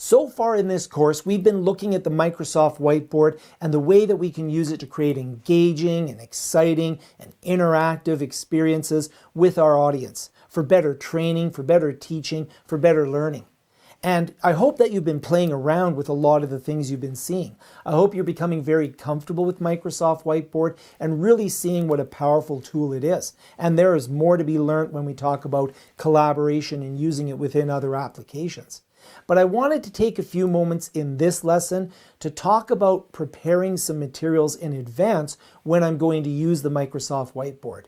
So far in this course, we've been looking at the Microsoft Whiteboard and the way that we can use it to create engaging and exciting and interactive experiences with our audience for better training, for better teaching, for better learning. And I hope that you've been playing around with a lot of the things you've been seeing. I hope you're becoming very comfortable with Microsoft Whiteboard and really seeing what a powerful tool it is. And there is more to be learned when we talk about collaboration and using it within other applications. But I wanted to take a few moments in this lesson to talk about preparing some materials in advance when I'm going to use the Microsoft Whiteboard.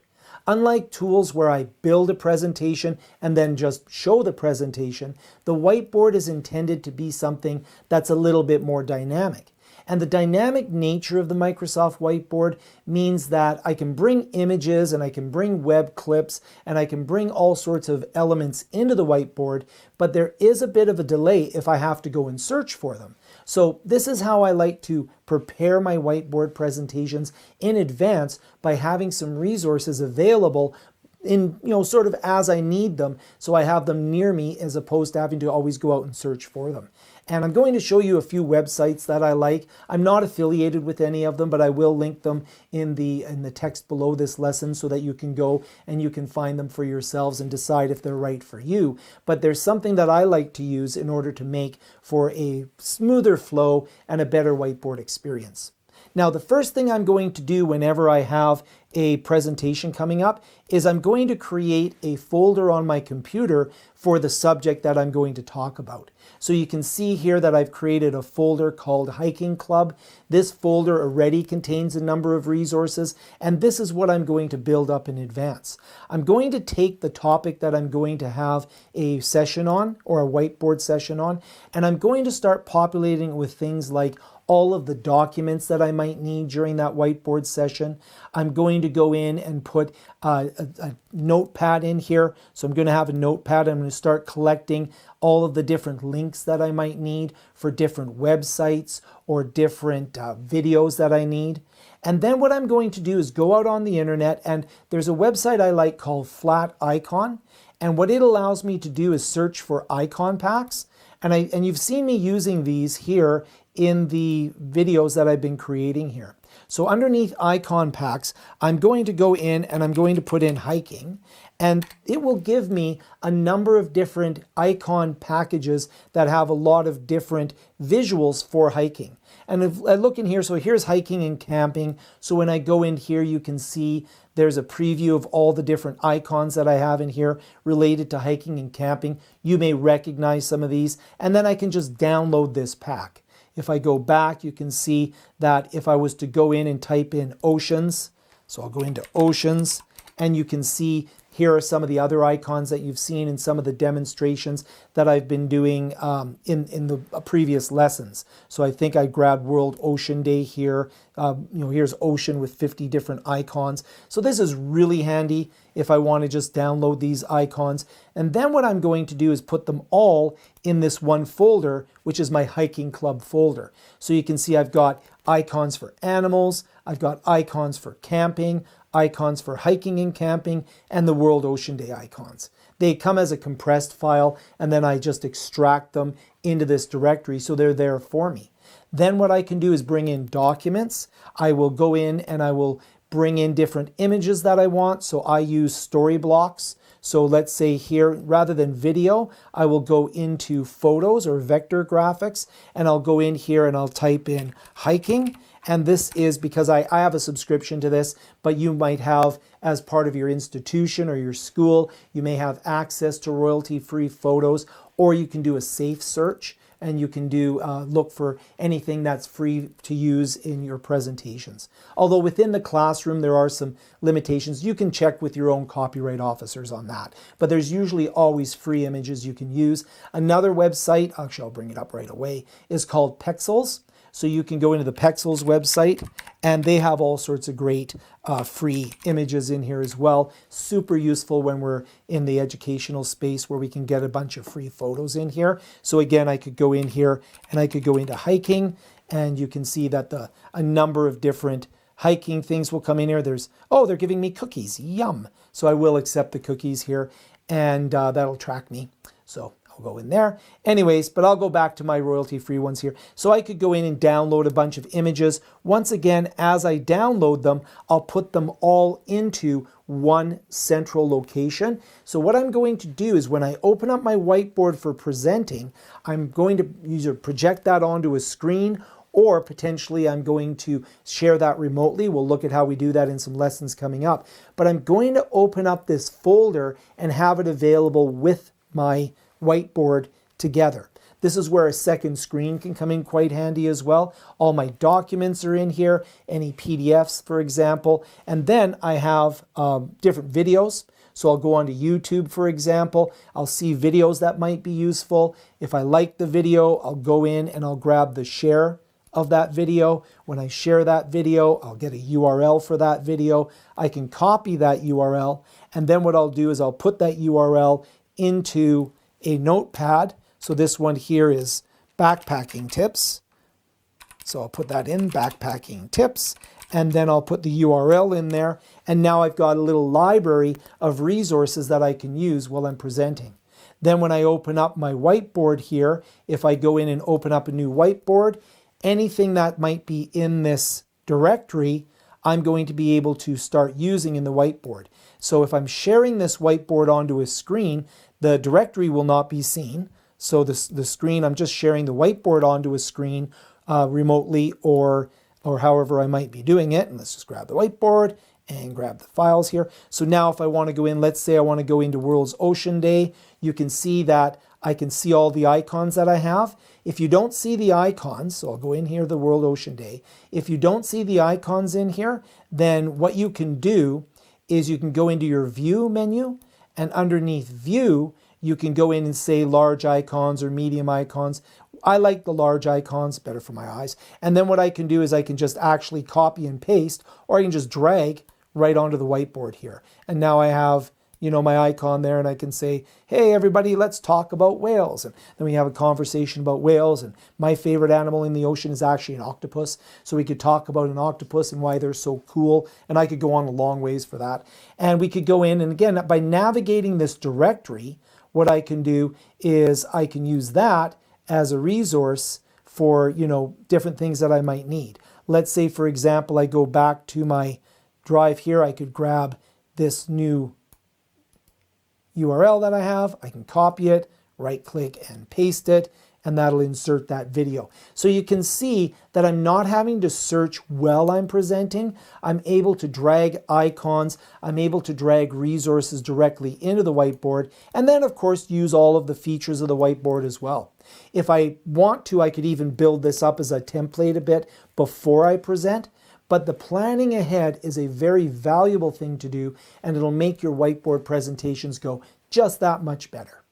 Unlike tools where I build a presentation and then just show the presentation, the whiteboard is intended to be something that's a little bit more dynamic. And the dynamic nature of the Microsoft Whiteboard means that I can bring images and I can bring web clips and I can bring all sorts of elements into the whiteboard, but there is a bit of a delay if I have to go and search for them. So this is how I like to prepare my whiteboard presentations in advance by having some resources available in, sort of as I need them, so I have them near me as opposed to having to always go out and search for them. And I'm going to show you a few websites that I like. I'm not affiliated with any of them, but I will link them in the text below this lesson so that you can go and you can find them for yourselves and decide if they're right for you. But there's something that I like to use in order to make for a smoother flow and a better whiteboard experience. Now, the first thing I'm going to do whenever I have a presentation coming up is I'm going to create a folder on my computer for the subject that I'm going to talk about. So you can see here that I've created a folder called Hiking Club. This folder already contains a number of resources, and this is what I'm going to build up in advance. I'm going to take the topic that I'm going to have a session on, or a whiteboard session on, and I'm going to start populating it with things like all of the documents that I might need during that whiteboard session. I'm going to go in and put a notepad in here. So I'm going to have a notepad. I'm going to start collecting all of the different links that I might need for different websites or different videos that I need. And then what I'm going to do is go out on the internet, and there's a website I like called Flat Icon. And what it allows me to do is search for icon packs. And you've seen me using these here in the videos that I've been creating here. So underneath icon packs, I'm going to go in and I'm going to put in hiking, and it will give me a number of different icon packages that have a lot of different visuals for hiking. And if I look in here, so here's hiking and camping. So when I go in here, you can see there's a preview of all the different icons that I have in here related to hiking and camping. You may recognize some of these, and then I can just download this pack. If I go back, you can see that if I was to go in and type in oceans, so I'll go into oceans, and you can see here are some of the other icons that you've seen in some of the demonstrations that I've been doing in the previous lessons. So I think I grabbed World Ocean Day here. Here's ocean with 50 different icons. So this is really handy if I want to just download these icons. And then what I'm going to do is put them all in this one folder, which is my Hiking Club folder. So you can see I've got icons for animals, I've got icons for camping, icons for hiking and camping, and the World Ocean Day icons. They come as a compressed file, and then I just extract them into this directory so they're there for me. Then what I can do is bring in documents. I will go in and I will bring in different images that I want. So I use story blocks. So let's say here, rather than video, I will go into photos or vector graphics, and I'll go in here and I'll type in hiking. And this is because I have a subscription to this, but you might have, as part of your institution or your school, you may have access to royalty-free photos, or you can do a safe search and you can do look for anything that's free to use in your presentations. Although within the classroom there are some limitations. You can check with your own copyright officers on that, but there's usually always free images you can use. Another website, actually I'll bring it up right away, is called Pexels. So you can go into the Pexels website, and they have all sorts of great free images in here as well. Super useful when we're in the educational space where we can get a bunch of free photos in here. So again, I could go in here and I could go into hiking, and you can see that a number of different hiking things will come in here. They're giving me cookies. Yum. So I will accept the cookies here, and that'll track me. So I'll go in there. Anyways, but I'll go back to my royalty-free ones here. So I could go in and download a bunch of images. Once again, as I download them, I'll put them all into one central location. So what I'm going to do is when I open up my whiteboard for presenting, I'm going to either project that onto a screen, or potentially I'm going to share that remotely. We'll look at how we do that in some lessons coming up. But I'm going to open up this folder and have it available with my whiteboard together. This is where a second screen can come in quite handy as well. All my documents are in here, any PDFs, for example. And then I have different videos. So I'll go onto YouTube, for example. I'll see videos that might be useful. If I like the video, I'll go in and I'll grab the share of that video. When I share that video, I'll get a URL for that video. I can copy that URL, and then what I'll do is I'll put that URL into a notepad. So this one here is backpacking tips. So I'll put that in, backpacking tips, and then I'll put the URL in there. And now I've got a little library of resources that I can use while I'm presenting. Then when I open up my whiteboard here, if I go in and open up a new whiteboard, anything that might be in this directory, I'm going to be able to start using in the whiteboard. So if I'm sharing this whiteboard onto a screen, the directory will not be seen. So the screen, I'm just sharing the whiteboard onto a screen remotely or however I might be doing it. And let's just grab the whiteboard and grab the files here. So now if I want to go in, let's say I want to go into World's Ocean Day, you can see that I can see all the icons that I have. If you don't see the icons, so I'll go in here, the World Ocean Day. If you don't see the icons in here, then what you can do is you can go into your View menu, and underneath View, you can go in and say large icons or medium icons. I like the large icons, better for my eyes. And then what I can do is I can just actually copy and paste, or I can just drag right onto the whiteboard here. And now I have, you know, my icon there, and I can say, hey, everybody, let's talk about whales. And then we have a conversation about whales. And my favorite animal in the ocean is actually an octopus. So we could talk about an octopus and why they're so cool. And I could go on a long ways for that. And we could go in, and again, by navigating this directory, what I can do is I can use that as a resource for, you know, different things that I might need. Let's say, for example, I go back to my drive here. I could grab this new URL that I have. I can copy it, right click and paste it, and that'll insert that video. So you can see that I'm not having to search while I'm presenting. I'm able to drag icons. I'm able to drag resources directly into the whiteboard, and then of course use all of the features of the whiteboard as well. If I want to, I could even build this up as a template a bit before I present. But the planning ahead is a very valuable thing to do, and it'll make your whiteboard presentations go just that much better.